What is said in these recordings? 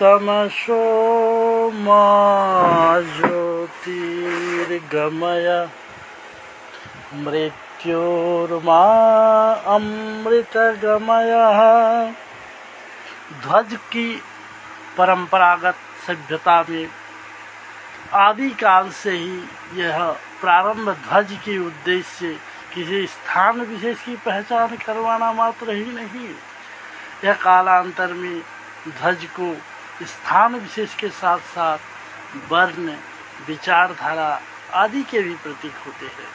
तमसो मा ज्योतिर्गमय मृत्योर्मा अमृतगमय। ध्वज की परंपरागत सभ्यता में आदिकाल से ही यह प्रारंभ ध्वज के उद्देश्य से किसी स्थान विशेष की पहचान करवाना मात्र ही नहीं, यह कालांतर में ध्वज को स्थान विशेष के साथ साथ वर्ण, विचारधारा आदि के भी प्रतीक होते हैं।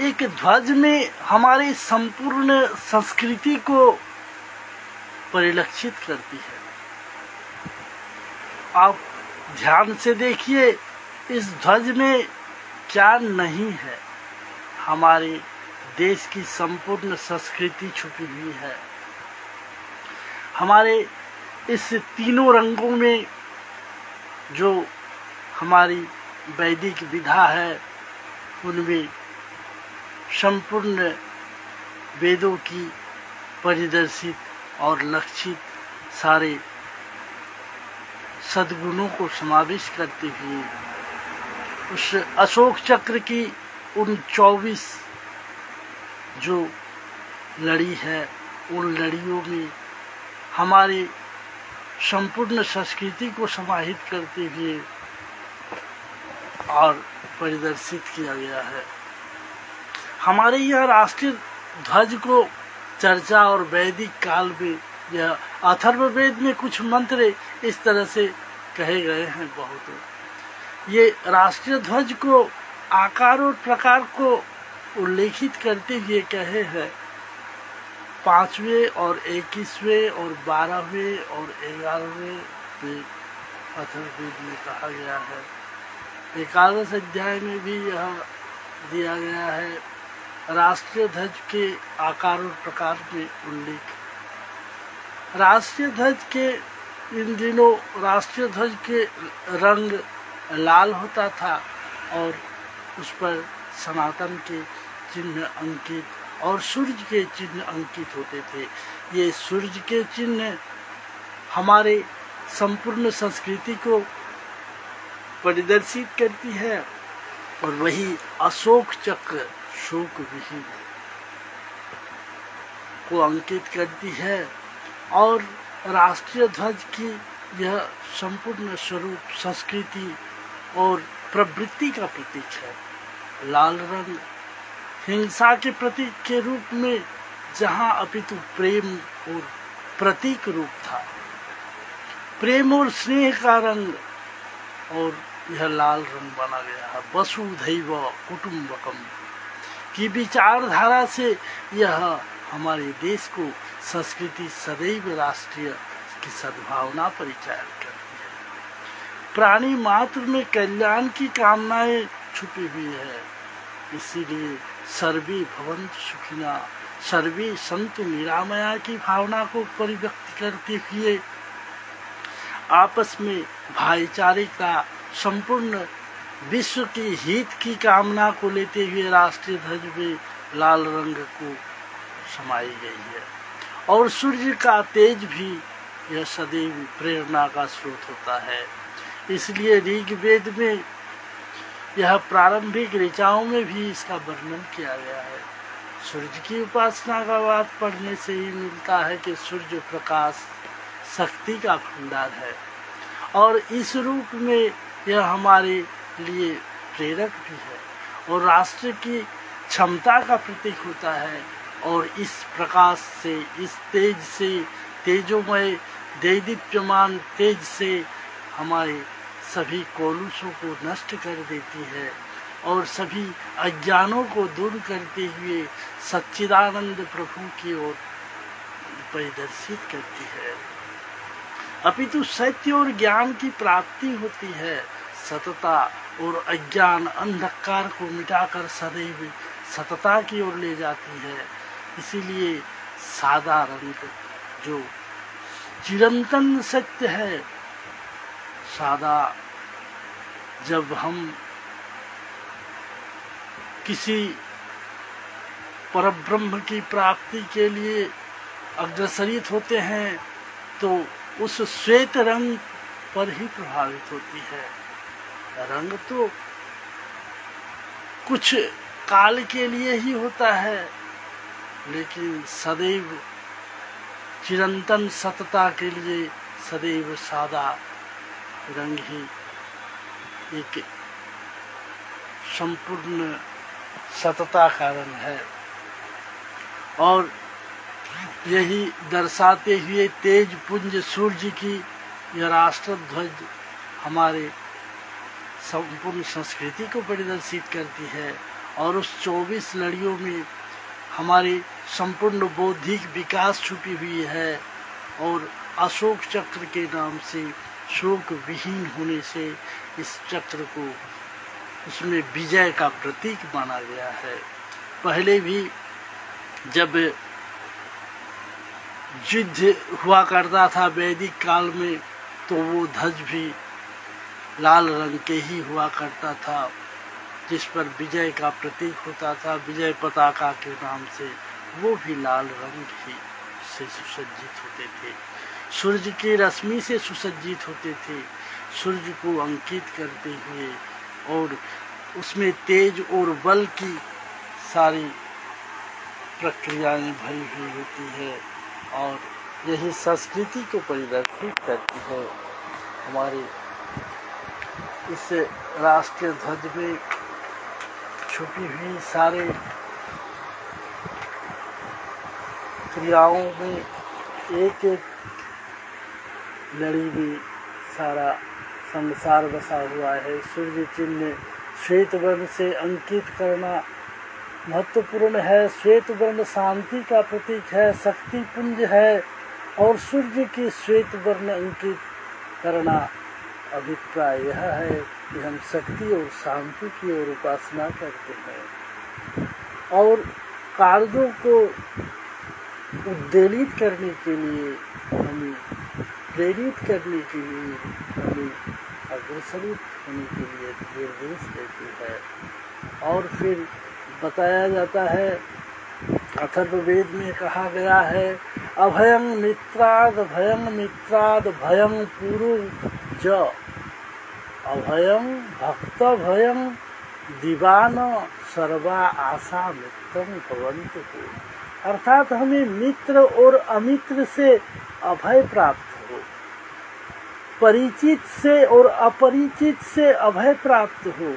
एक ध्वज में हमारी संपूर्ण संस्कृति को परिलक्षित करती है। आप ध्यान से देखिए, इस ध्वज में क्या नहीं है। हमारे देश की संपूर्ण संस्कृति छुपी हुई है। हमारे इस तीनों रंगों में जो हमारी वैदिक विधा है, उनमें संपूर्ण वेदों की परिदर्शित और लक्षित सारे सद्गुणों को समावेश करते हुए उस अशोक चक्र की उन 24 जो लड़ी है, उन लड़ियों में हमारे संपूर्ण संस्कृति को समाहित करते हुए और परिदर्शित किया गया है। हमारे यहाँ राष्ट्रीय ध्वज को चर्चा और वैदिक काल में, यह अथर्ववेद में कुछ मंत्र इस तरह से कहे गए हैं बहुत। ये राष्ट्रीय ध्वज को आकार और प्रकार को उल्लेखित करते हुए कहे हैं 5वें और 21वें और 12वें और 11वें में अथर्ववेद में कहा गया है। 11 अध्याय में भी यह दिया गया है राष्ट्रीय ध्वज के आकार और प्रकार में उल्लेख। राष्ट्रीय ध्वज के इन दिनों राष्ट्रीय ध्वज के रंग लाल होता था और उस पर सनातन के चिन्ह अंकित और सूर्य के चिन्ह अंकित होते थे। ये सूर्य के चिन्ह हमारे संपूर्ण संस्कृति को परिदर्शित करती है और वही अशोक चक्र शोक विहीन को अंकित करती है। और राष्ट्रीय ध्वज की यह संपूर्ण स्वरूप संस्कृति और प्रवृत्ति का प्रतीक है। लाल रंग हिंसा के प्रतीक के रूप में जहाँ अपितु प्रेम और प्रतीक रूप था, प्रेम और स्नेह का रंग, और यह लाल रंग बना गया है। वसुधैव कुटुंबकम की विचारधारा से यह हमारे देश को संस्कृति सदैव राष्ट्रीय की सद्भावना परिचायन करती है। प्राणी मात्र में कल्याण की कामनाएं छुपी हुई है। इसीलिए सर्वे भवन्तु सुखिना, सर्वे सन्तु निरामया की भावना को परिव्यक्त करते हुए आपस में भाईचारे का संपूर्ण विश्व की हित की कामना को लेते हुए राष्ट्रीय ध्वज में लाल रंग को समाई गई है। और सूर्य का तेज भी यह सदैव प्रेरणा का स्रोत होता है। इसलिए ऋग्वेद में यह प्रारंभिक ऋचाओं में भी इसका वर्णन किया गया है। सूर्य की उपासना का बात पढ़ने से ही मिलता है कि सूर्य प्रकाश शक्ति का भंडार है और इस रूप में यह हमारे लिए प्रेरक भी है और राष्ट्र की क्षमता का प्रतीक होता है। और इस प्रकाश से, इस तेज से, तेजोमय दैदीप्यमान तेज से हमारे सभी कलुषों को नष्ट कर देती है और सभी अज्ञानों को दूर करते हुए सच्चिदानंद प्रभु की ओर परिदर्शित करती है। अपितु सत्य और ज्ञान की प्राप्ति होती है। सतता और अज्ञान अंधकार को मिटाकर सदैव सतता की ओर ले जाती है। इसीलिए सादा रंग जो चिरंतन सत्य है, सादा, जब हम किसी परब्रह्म की प्राप्ति के लिए अग्रसरित होते हैं तो उस श्वेत रंग पर ही प्रभावित होती है। रंग तो कुछ काल के लिए ही होता है, लेकिन सदैव चिरंतन सतता के लिए सदैव सादा रंग ही एक संपूर्ण सतता का रंग है। और यही दर्शाते हुए तेज पुंज सूर्य की यह राष्ट्र ध्वज हमारे संपूर्ण संस्कृति को प्रदर्शित करती है। और उस 24 लड़ियों में हमारी संपूर्ण बौद्धिक विकास छुपी हुई है। और अशोक चक्र के नाम से शोक विहीन होने से इस चक्र को उसमें विजय का प्रतीक माना गया है। पहले भी जब युद्ध हुआ करता था वैदिक काल में, तो वो ध्वज भी लाल रंग के ही हुआ करता था, जिस पर विजय का प्रतीक होता था। विजय पताका के नाम से वो भी लाल रंग ही से सुसज्जित होते थे, सूर्य की रश्मि से सुसज्जित होते थे, सूर्य को अंकित करते हुए। और उसमें तेज और बल की सारी प्रक्रियाएं भरी हुई होती है। और यही संस्कृति को परिदर्शित करती है। हमारे इस राष्ट्रीय ध्वज में छुपी हुई सारे क्रियाओं में एक एक लड़ी में सारा संसार बसा हुआ है। सूर्य चिन्ह श्वेत वर्ण से अंकित करना महत्वपूर्ण है। श्वेत वर्ण शांति का प्रतीक है, शक्ति पुंज है। और सूर्य की श्वेत वर्ण अंकित करना अभिप्राय यह है कि हम शक्ति और शांति की ओर उपासना करते हैं। और कार्यों को उद्वेलित करने के लिए, हमें प्रेरित करने के लिए, हमें अग्रसरित होने के लिए निर्देश देती है। और फिर बताया जाता है, अथर्ववेद में कहा गया है, अभयं मित्राद भयं पुरु ज, अभयं भक्त भयं दीवान सर्वा आशा मित्रं भवन्तु। अर्थात हमें मित्र और अमित्र से अभय प्राप्त हो, परिचित से और अपरिचित से अभय प्राप्त हो,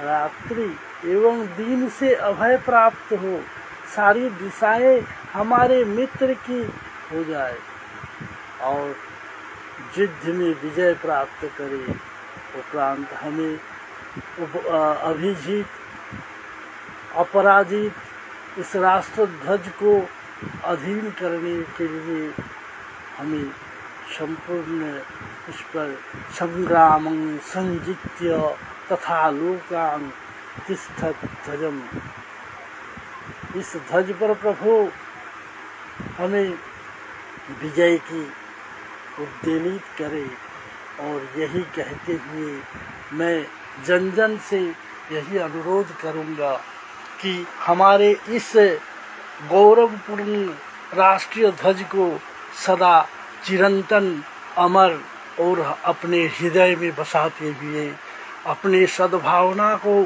रात्रि एवं दिन से अभय प्राप्त हो, सारी दिशाएं हमारे मित्र की हो जाए और युद्ध में विजय प्राप्त करे। उपरांत हमें अभिजीत अपराजित इस राष्ट्र ध्वज को अधीन करने के लिए हमें संपूर्ण इस पर संग्राम संजित्य तथा लोकान तिष्ठत ध्वजम, इस ध्वज पर प्रभु हमें विजय की उद्वेलित करे। और यही कहते हुए मैं जन जन से यही अनुरोध करूंगा कि हमारे इस गौरवपूर्ण राष्ट्रीय ध्वज को सदा चिरंतन अमर और अपने हृदय में बसाते हुए, अपने सद्भावना को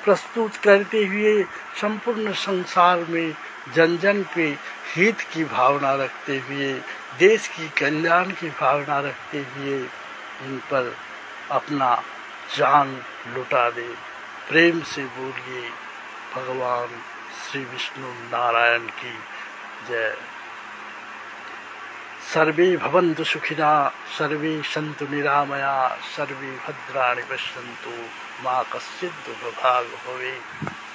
प्रस्तुत करते हुए संपूर्ण संसार में जन जन पे हित की भावना रखते हुए, देश की कल्याण की भावना रखते हुए इन पर अपना जान लुटा दे। प्रेम से बोलिए भगवान श्री विष्णु नारायण की जय। सर्वे भवन्तु सुखिना, सर्वे सन्तु निरामया, सर्वे भद्राणि पश्यन्तु, मा कश्चित् दुर्भाग् भवेत्।